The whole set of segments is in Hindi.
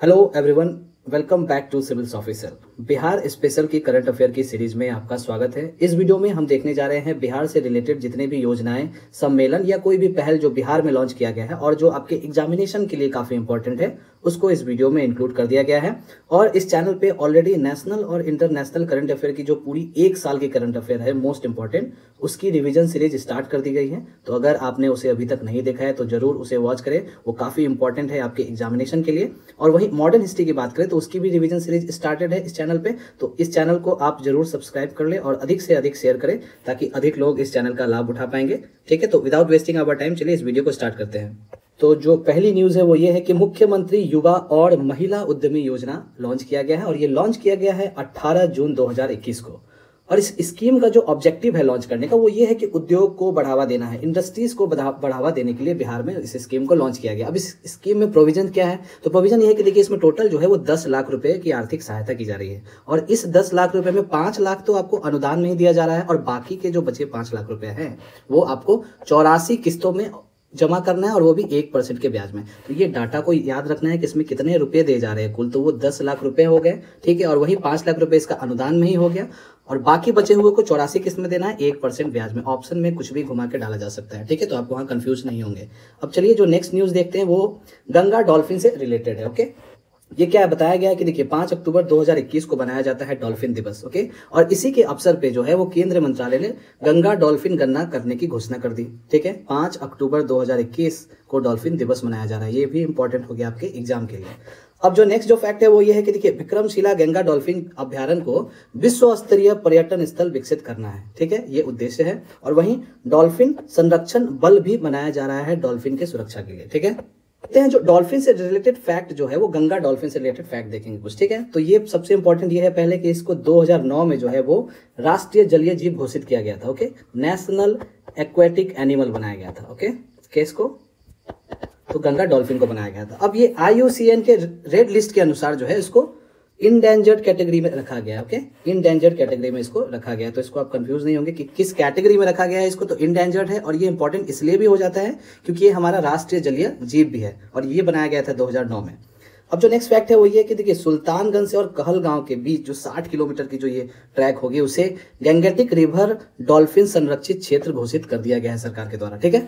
Hello everyone, welcome back to civils officer. Bihar special की करंट अफेयर की सीरीज में आपका स्वागत है। इस वीडियो में हम देखने जा रहे हैं बिहार से रिलेटेड जितने भी योजनाएं, सम्मेलन या कोई भी पहल जो बिहार में लॉन्च किया गया है और जो आपके एग्जामिनेशन के लिए काफी इंपॉर्टेंट है, उसको इस वीडियो में इंक्लूड कर दिया गया है। और इस चैनल पे ऑलरेडी नेशनल और इंटरनेशनल करंट अफेयर की जो पूरी एक साल की करंट अफेयर है मोस्ट इंपॉर्टेंट, उसकी रिवीजन सीरीज स्टार्ट कर दी गई है। तो अगर आपने उसे अभी तक नहीं देखा है तो जरूर उसे वॉच करें, वो काफी इंपॉर्टेंट है आपके एग्जामिनेशन के लिए। और वहीं मॉडर्न हिस्ट्री की बात करें तो उसकी भी रिवीजन सीरीज स्टार्टेड है इस चैनल पे, तो इस चैनल को आप जरूर सब्सक्राइब कर लें और अधिक से अधिक शेयर करें ताकि अधिक लोग इस चैनल का लाभ उठा पाएंगे। ठीक है, तो विदाउट वेस्टिंग आवर टाइम चलिए इस वीडियो को स्टार्ट करते हैं। तो जो पहली न्यूज है वो ये है कि मुख्यमंत्री युवा और महिला उद्यमी योजना लॉन्च किया गया है और ये लॉन्च किया गया है 18 जून 2021 को। और इस स्कीम का जो ऑब्जेक्टिव है लॉन्च करने का वो ये है कि उद्योग को बढ़ावा देना है, इंडस्ट्रीज को बढ़ावा देने के लिए बिहार में इस स्कीम को लॉन्च किया गया। अब इस स्कीम में प्रोविजन क्या है, तो प्रोविजन ये है कि देखिए इसमें टोटल जो है वो 10 लाख रुपए की आर्थिक सहायता की जा रही है और इस 10 लाख रुपए में 5 लाख तो आपको अनुदान में ही दिया जा रहा है और बाकी के जो बचे 5 लाख रुपए हैं वो आपको 84 किस्तों में जमा करना है और वो भी 1% के ब्याज में। तो ये डाटा को याद रखना है कि इसमें कितने रुपए दे जा रहे हैं कुल, तो वो 10 लाख रुपए हो गए। ठीक है, और वही 5 लाख रुपए इसका अनुदान में ही हो गया और बाकी बचे हुए को 84 किस्त में देना है 1% ब्याज में। ऑप्शन में कुछ भी घुमा के डाला जा सकता है। ठीक है, तो आप वहां कंफ्यूज नहीं होंगे। अब चलिए जो नेक्स्ट न्यूज देखते हैं वो गंगा डॉल्फिन से रिलेटेड है। ओके, ये क्या बताया गया है कि देखिए 5 अक्टूबर 2021 को बनाया जाता है डॉल्फिन दिवस। ओके, और इसी के अवसर पे जो है वो केंद्रीय मंत्रालय ने गंगा डॉल्फिन गणना करने की घोषणा कर दी। ठीक है, 5 अक्टूबर 2021 को डॉल्फिन दिवस मनाया जा रहा है। ये भी इंपॉर्टेंट हो गया आपके एग्जाम के लिए। अब जो नेक्स्ट जो फैक्ट है वो ये है कि देखिए विक्रमशिला गंगा डॉल्फिन अभ्यारण्य को विश्व स्तरीय पर्यटन स्थल विकसित करना है। ठीक है, ये उद्देश्य है। और वहीं डॉल्फिन संरक्षण बल भी बनाया जा रहा है डॉल्फिन के सुरक्षा के लिए। ठीक है, देखते हैं जो डॉल्फिन से रिलेटेड फैक्ट जो है वो गंगा डॉल्फिन से रिलेटेड फैक्ट देखेंगे कुछ। ठीक है, तो ये सबसे इंपॉर्टेंट ये है पहले कि इसको 2009 में जो है वो राष्ट्रीय जलीय जीव घोषित किया गया था। ओके, नेशनल एक्वेटिक एनिमल बनाया गया था। ओके, केस को तो गंगा डॉल्फिन को बनाया गया था। अब ये IUCN के रेड लिस्ट के अनुसार जो है इसको इंडेंजर्ड कैटेगरी में रखा गया है। ओके, इंडेंजर्ड कैटेगरी में इसको रखा गया है, तो इसको आप कंफ्यूज नहीं होंगे कि किस कैटेगरी में रखा गया है इसको। तो इंडेंजर्ड है और ये इंपॉर्टेंट इसलिए भी हो जाता है क्योंकि ये हमारा राष्ट्रीय जलीय जीव भी है और ये बनाया गया था 2009 में। अब जो नेक्स्ट फैक्ट है वो ये कि देखिए सुल्तानगंज से और कहलगांव के बीच जो 60 किलोमीटर की जो ये ट्रैक होगी उसे गैंगेटिक रिवर डॉल्फिन संरक्षित क्षेत्र घोषित कर दिया गया है सरकार के द्वारा। ठीक है,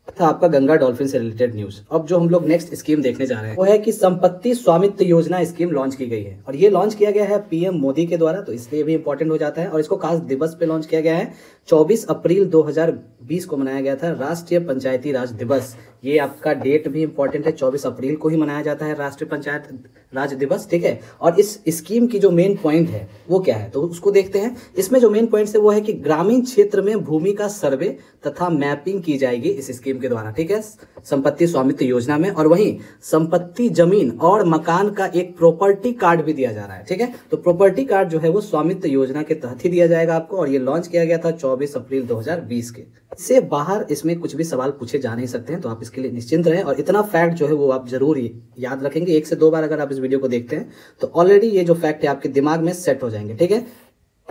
था आपका गंगा डॉल्फिन से रिलेटेड न्यूज। अब जो हम लोग नेक्स्ट स्कीम देखने जा रहे हैं वो है कि संपत्ति स्वामित्व योजना स्कीम लॉन्च की गई है और ये लॉन्च किया गया है PM मोदी के द्वारा, तो इसलिए भी इंपॉर्टेंट हो जाता है। और इसको खास दिवस पे लॉन्च किया गया है 24 अप्रैल 2020 को मनाया गया था राष्ट्रीय पंचायती राज दिवस। ये आपका डेट भी इंपॉर्टेंट है, 24 अप्रैल को ही मनाया जाता है राष्ट्रीय पंचायत राज दिवस। ठीक है, और इस स्कीम की जो मेन पॉइंट है वो क्या है तो उसको देखते हैं। इसमें जो मेन पॉइंट है वो है कि ग्रामीण क्षेत्र में भूमि का सर्वे तथा मैपिंग की जाएगी इस स्कीम के द्वारा। ठीक है, संपत्ति स्वामित्व योजना में। और वहीं संपत्ति, जमीन और मकान का एक प्रॉपर्टी कार्ड भी दिया जा रहा है। ठीक है, तो प्रॉपर्टी कार्ड जो है वो स्वामित्व योजना के तहत ही दिया जाएगा आपको और ये लॉन्च किया गया था 24 अप्रैल 2020 के। इससे बाहर इसमें कुछ भी सवाल पूछे जा नहीं सकते हैं, तो आप इसके लिए निश्चिंत रहें। और इतना फैक्ट जो है वो आप जरूर याद रखेंगे, 1 से 2 बार अगर आप इस वीडियो को देखते हैं तो ऑलरेडी ये जो फैक्ट है आपके दिमाग में सेट हो जाएंगे। ठीक है,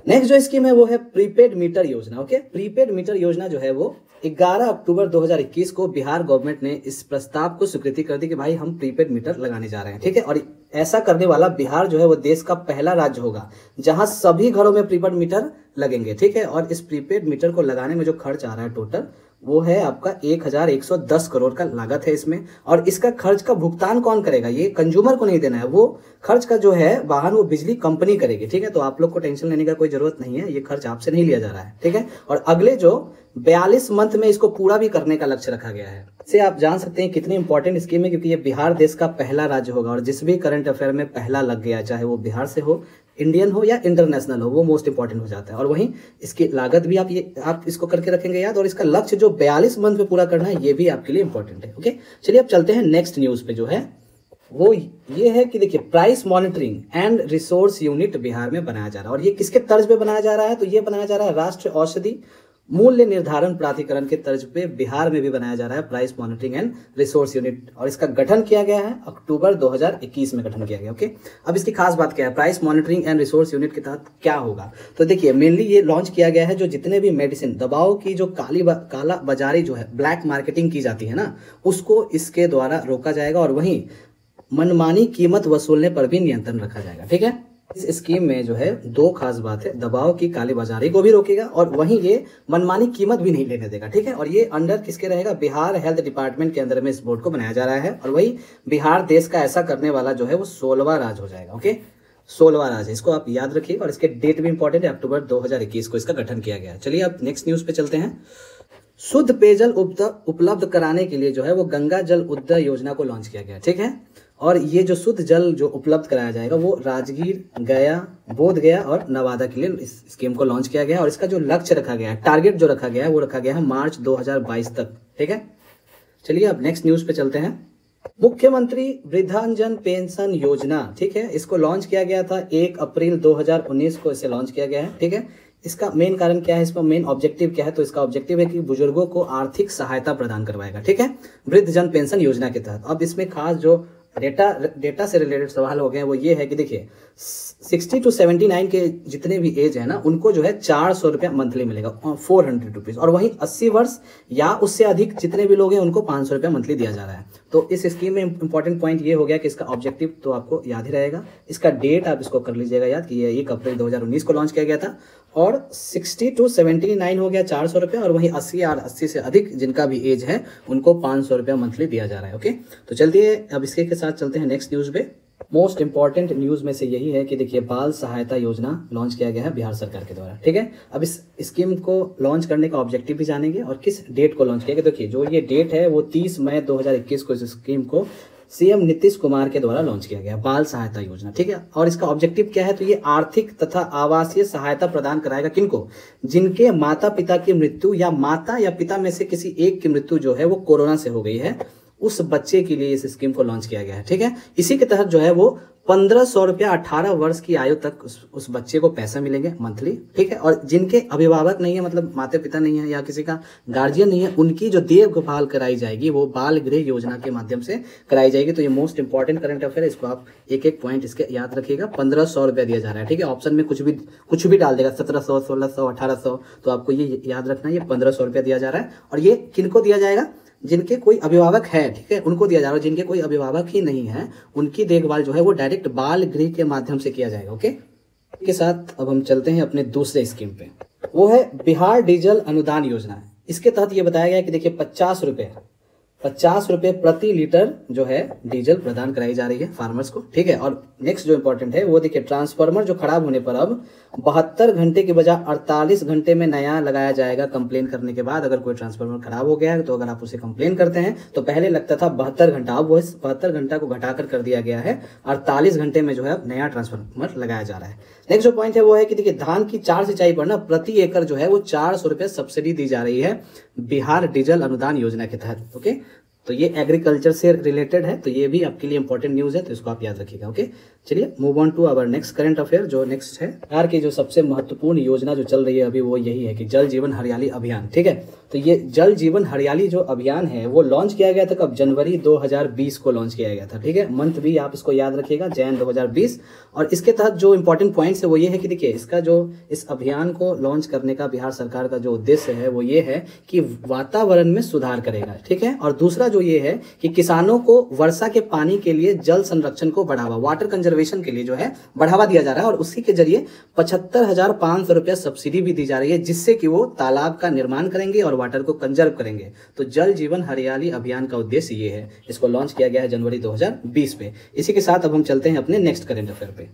नेक्स्ट जो स्कीम है वो है प्रीपेड मीटर योजना। ओके, प्रीपेड मीटर योजना जो है वो 11 अक्टूबर 2021 को बिहार गवर्नमेंट ने इस प्रस्ताव को स्वीकृति कर दी कि भाई हम प्रीपेड मीटर लगाने जा रहे हैं। ठीक है, और ऐसा करने वाला बिहार जो है वो देश का पहला राज्य होगा जहां सभी घरों में प्रीपेड मीटर लगेंगे। ठीक है, और इस प्रीपेड मीटर को लगाने में जो खर्च आ रहा है टोटल वो है आपका 1110 करोड़ का लागत है इसमें। और इसका खर्च का भुगतान कौन करेगा, ये कंज्यूमर को नहीं देना है, वो खर्च का जो है वाहन वो बिजली कंपनी करेगी। ठीक है, तो आप लोग को टेंशन लेने का कोई जरूरत नहीं है, ये खर्च आपसे नहीं लिया जा रहा है। ठीक है, और अगले जो 42 मंथ में इसको पूरा भी करने का लक्ष्य रखा गया है। इससे आप जान सकते हैं कितनी इंपॉर्टेंट स्कीम है क्योंकि ये बिहार देश का पहला राज्य होगा और जिस भी करंट अफेयर में पहला लग गया, चाहे वो बिहार से हो, इंडियन हो या इंटरनेशनल हो, वो मोस्ट इंपॉर्टेंट हो जाता है। और वहीं इसकी लागत भी आप इसको करके रखेंगे याद, और इसका लक्ष्य जो 42 मंथ में पूरा करना है ये भी आपके लिए इंपॉर्टेंट है। ओके, चलिए अब चलते हैं नेक्स्ट न्यूज पे जो है वो ये है कि देखिए price monitoring and resource unit Bihar में बनाया जा रहा है और ये किसके तर्ज पे बनाया जा रहा है तो ये बनाया जा रहा है राष्ट्रीय औषधि मूल्य निर्धारण प्राधिकरण के तर्ज पे बिहार में भी बनाया जा रहा है price monitoring and resource unit और इसका गठन किया गया है अक्टूबर 2021 में गठन किया गया। ओके, अब इसकी खास बात क्या है, price monitoring and resource unit के तहत क्या होगा तो देखिए मेनली ये लॉन्च किया गया है जो जितने भी मेडिसिन दवाओं की जो काला बाजारी जो है ब्लैक मार्केटिंग की जाती है ना, उसको इसके द्वारा रोका जाएगा और वहीं मनमानी कीमत वसूलने पर भी नियंत्रण रखा जाएगा। ठीक है, इस स्कीम में जो है दो खास बात है, दबाव की कालीबाजारी को भी रोकेगा और वहीं ये मनमानी कीमत भी नहीं लेने देगा। ठीक है, और ये अंडर किसके रहेगा, बिहार हेल्थ डिपार्टमेंट के अंदर में इस बोर्ड को बनाया जा रहा है। और वही बिहार देश का ऐसा करने वाला जो है वो 16वां राज्य हो जाएगा। ओके, 16वां राज्य, इसको आप याद रखिएगा। और इसके डेट भी इंपॉर्टेंट है, अक्टूबर 2021 को इसका गठन किया गया। चलिए अब नेक्स्ट न्यूज पे चलते हैं। शुद्ध पेयजल उपलब्ध कराने के लिए जो है वो गंगा जल उदय योजना को लॉन्च किया गया। ठीक है, और ये जो शुद्ध जल जो उपलब्ध कराया जाएगा वो राजगीर, गया, बोध गया और नवादा के लिए इस स्कीम को लॉन्च किया गया। और इसका जो लक्ष्य रखा गया है, टारगेट जो रखा गया है वो रखा गया है मार्च 2022 तक। ठीक है, चलिए अब नेक्स्ट न्यूज पे चलते हैं। मुख्यमंत्री वृद्धांजन पेंशन योजना, ठीक है, इसको लॉन्च किया गया था 1 अप्रैल 2019 को इसे लॉन्च किया गया है। ठीक है, इसका मेन कारण क्या है, इसका मेन ऑब्जेक्टिव क्या है, तो इसका ऑब्जेक्टिव है कि बुजुर्गों को आर्थिक सहायता प्रदान करवाएगा। ठीक है, वृद्धजन पेंशन योजना के तहत। अब इसमें खास जो डेटा से रिलेटेड सवाल हो गए वो ये है कि देखिए 60 to 79 के जितने भी एज है ना, उनको जो है 400 रुपया मंथली मिलेगा, 400 रुपीज। और वहीं 80 वर्ष या उससे अधिक जितने भी लोग हैं उनको 500 रुपया मंथली दिया जा रहा है। तो इस स्कीम में इंपॉर्टेंट पॉइंट ये हो गया कि इसका ऑब्जेक्टिव तो आपको याद ही रहेगा। इसका डेट आप इसको कर लीजिएगा याद कि ये 1 अप्रैल 2019 को लॉन्च किया गया था। और 60 to 79 हो गया 400 रुपया, और वहीं 80 और 80 से अधिक जिनका भी एज है उनको 500 रुपया मंथली दिया जा रहा है। ओके, तो चलिए अब इसके के साथ चलते हैं नेक्स्ट न्यूज पे। मोस्ट इंपॉर्टेंट न्यूज में से यही है कि देखिए बाल सहायता योजना लॉन्च किया गया है बिहार सरकार के द्वारा। ठीक है, अब इस स्कीम को लॉन्च करने का ऑब्जेक्टिव भी जानेंगे और किस डेट को लॉन्च किया गया। देखिए जो ये डेट है वो 30 मई 2021 को इस स्कीम को सीएम नीतीश कुमार के द्वारा लॉन्च किया गया, बाल सहायता योजना। ठीक है, और इसका ऑब्जेक्टिव क्या है, तो ये आर्थिक तथा आवासीय सहायता प्रदान कराएगा किनको, जिनके माता पिता की मृत्यु या माता या पिता में से किसी एक की मृत्यु जो है वो कोरोना से हो गई है, उस बच्चे के लिए इस स्कीम को लॉन्च किया गया है। ठीक है, इसी के तहत जो है वो 1500 रुपया 18 वर्ष की आयु तक उस बच्चे को पैसा मिलेंगे मंथली। ठीक है, और जिनके अभिभावक नहीं है, मतलब माता पिता नहीं है या किसी का गार्जियन नहीं है, उनकी जो देखभाल कराई जाएगी वो बाल गृह योजना के माध्यम से कराई जाएगी। तो ये मोस्ट इंपॉर्टेंट करंट अफेयर है, इसको आप एक एक पॉइंट इसके याद रखिएगा। 1500 रुपया दिया जा रहा है। ठीक है, ऑप्शन में कुछ भी डाल देगा, 1700, 1600, 1800, तो आपको ये याद रखना है, ये 1500 रुपया दिया जा रहा है। और ये किनको दिया जाएगा, जिनके कोई अभिभावक है, ठीक है, उनको दिया जा रहा है। जिनके कोई अभिभावक ही नहीं है उनकी देखभाल जो है वो डायरेक्ट बाल गृह के माध्यम से किया जाएगा। ओके, के साथ अब हम चलते हैं अपने दूसरे स्कीम पे, वो है बिहार डीजल अनुदान योजना। इसके तहत ये बताया गया कि देखिए 50 रुपए प्रति लीटर जो है डीजल प्रदान कराई जा रही है फार्मर्स को। ठीक है, और नेक्स्ट जो इंपॉर्टेंट है वो देखिए ट्रांसफार्मर जो खराब होने पर अब 72 घंटे के बजाय 48 घंटे में नया लगाया जाएगा। कंप्लेन करने के बाद अगर कोई ट्रांसफार्मर खराब हो गया है तो अगर आप उसे कंप्लेन करते हैं तो पहले लगता था 72 घंटा, अब वो इस 72 घंटा को घटाकर कर दिया गया है, 48 घंटे में जो है अब नया ट्रांसफार्मर लगाया जा रहा है। नेक्स्ट जो पॉइंट है वो है कि देखिए धान की 4 सिंचाई पर ना प्रति एकड़ जो है वो 400 रुपये सब्सिडी दी जा रही है बिहार डीजल अनुदान योजना के तहत। ओके, तो ये एग्रीकल्चर से रिलेटेड है, तो ये भी आपके लिए इंपॉर्टेंट न्यूज है, तो इसको आप याद रखिएगा। ओके, चलिए move on to our next current affair. जो नेक्स्ट है बिहार की जो सबसे महत्वपूर्ण योजना जो चल रही है अभी वो यही है कि जल जीवन हरियाली अभियान। ठीक है, तो ये जल जीवन हरियाली जो अभियान है वो लॉन्च किया गया था कब, जनवरी 2020 को लॉन्च किया गया था। ठीक है, मंथ भी आप इसको याद रखिएगा, जैन 2020। और इसके तहत जो इंपॉर्टेंट पॉइंट्स है वो ये है कि देखिए इसका जो इस अभियान को लॉन्च करने का बिहार सरकार का जो उद्देश्य है वो ये है कि वातावरण में सुधार करेगा। ठीक है, और दूसरा जो ये है कि किसानों को वर्षा के पानी के लिए जल संरक्षण को बढ़ावा, वाटर कंजर्वेशन के लिए जो है बढ़ावा दिया जा रहा है, और उसी के जरिए 75,500 रुपया सब्सिडी भी दी जा रही है, जिससे कि वो तालाब का निर्माण करेंगे और वाटर को कंजर्व करेंगे। तो जल जीवन हरियाली अभियान का उद्देश्य ये है, इसको लॉन्च किया गया है जनवरी 2020 पे। इसी के साथ अब हम चलते हैं अपने नेक्स्ट करंट अफेयर पे।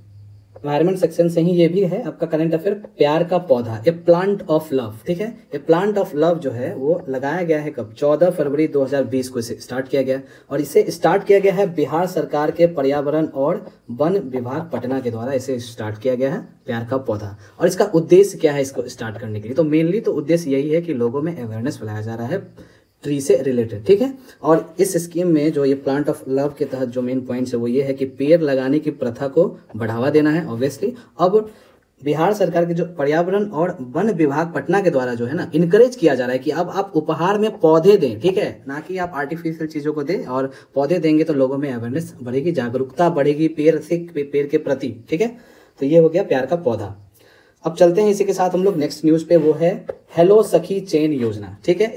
एनवायरमेंट सेक्शन से ही ये भी है आपका करंट अफेयर, प्यार का पौधा, ए प्लांट ऑफ लव। ठीक है, ए प्लांट ऑफ लव जो है वो लगाया गया है कब, 14 फरवरी 2020 को इसे स्टार्ट किया गया, और इसे स्टार्ट किया गया है बिहार सरकार के पर्यावरण और वन विभाग पटना के द्वारा इसे स्टार्ट किया गया है, प्यार का पौधा। और इसका उद्देश्य क्या है इसको स्टार्ट करने के लिए, तो मेनली तो उद्देश्य यही है कि लोगों में अवेयरनेस फैलाया जा रहा है ट्री से रिलेटेड। ठीक है, और इस स्कीम में जो ये प्लांट ऑफ लव के तहत जो मेन पॉइंट्स है वो ये है कि पेड़ लगाने की प्रथा को बढ़ावा देना है ऑब्वियसली। अब बिहार सरकार के जो पर्यावरण और वन विभाग पटना के द्वारा जो है ना इनकरेज किया जा रहा है कि अब आप उपहार में पौधे दें। ठीक है, ना कि आप आर्टिफिशियल चीजों को दें, और पौधे देंगे तो लोगों में अवेयरनेस बढ़ेगी, जागरूकता बढ़ेगी पेड़ के प्रति। ठीक है, तो ये हो गया प्यार का पौधा। अब चलते हैं इसी के साथ हम लोग नेक्स्ट न्यूज़ पे, वो है हेलो सखी चेन योजना। ठीक है,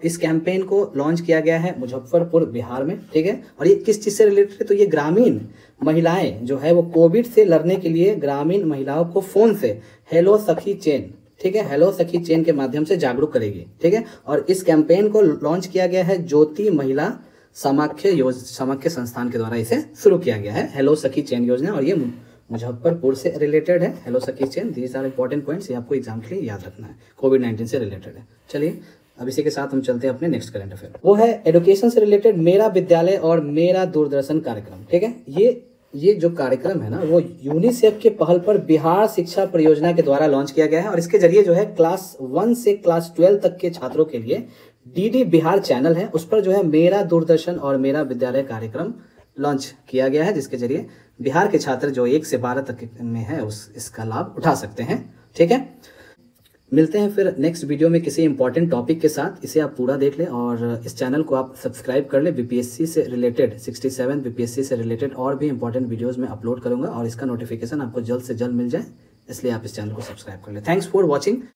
इस कैंपेन को लॉन्च किया गया है मुजफ्फरपुर बिहार में। ठीक है, और ये किस चीज़ से रिलेटेड है, तो ये ग्रामीण महिलाएं जो है वो कोविड से लड़ने के लिए ग्रामीण महिलाओं को फ़ोन से हेलो सखी चेन, ठीक है, हेलो सखी चेन के माध्यम से जागरूक करेगी। ठीक है, और इस कैंपेन को लॉन्च किया गया है ज्योति महिला समाख्य संस्थान के द्वारा इसे शुरू किया गया है, हेलो सखी चेन योजना। और ये मुजफ्फरपुर से रिलेटेड है, hello Sakhi chain. These are important points, ये आपको एग्जाम के लिए याद रखना है, कोविड-19 से रिलेटेड है। चलिए अब इसी के साथ हम चलते हैं अपने नेक्स्ट करंट अफेयर, वो है एजुकेशन से रिलेटेड मेरा विद्यालय और मेरा दूरदर्शन कार्यक्रम। ठीक है, ये जो कार्यक्रम है ना, वो यूनिसेफ के पहल पर बिहार शिक्षा परियोजना के द्वारा लॉन्च किया गया है। और इसके जरिए जो है क्लास 1 से क्लास 12 तक के छात्रों के लिए डीडी बिहार चैनल है, उस पर जो है मेरा दूरदर्शन और मेरा विद्यालय कार्यक्रम लॉन्च किया गया है, जिसके जरिए बिहार के छात्र जो 1 से 12 तक में है इसका लाभ उठा सकते हैं। ठीक है, मिलते हैं फिर नेक्स्ट वीडियो में किसी इंपॉर्टेंट टॉपिक के साथ। इसे आप पूरा देख लें और इस चैनल को आप सब्सक्राइब कर लें। बीपीएससी से रिलेटेड 67 बीपीएससी से रिलेटेड और भी इंपॉर्टेंट वीडियोस में अपलोड करूंगा और इसका नोटिफिकेशन आपको जल्द से जल्द मिल जाए, इसलिए आप इस चैनल को सब्सक्राइब कर लें। Thanks for watching.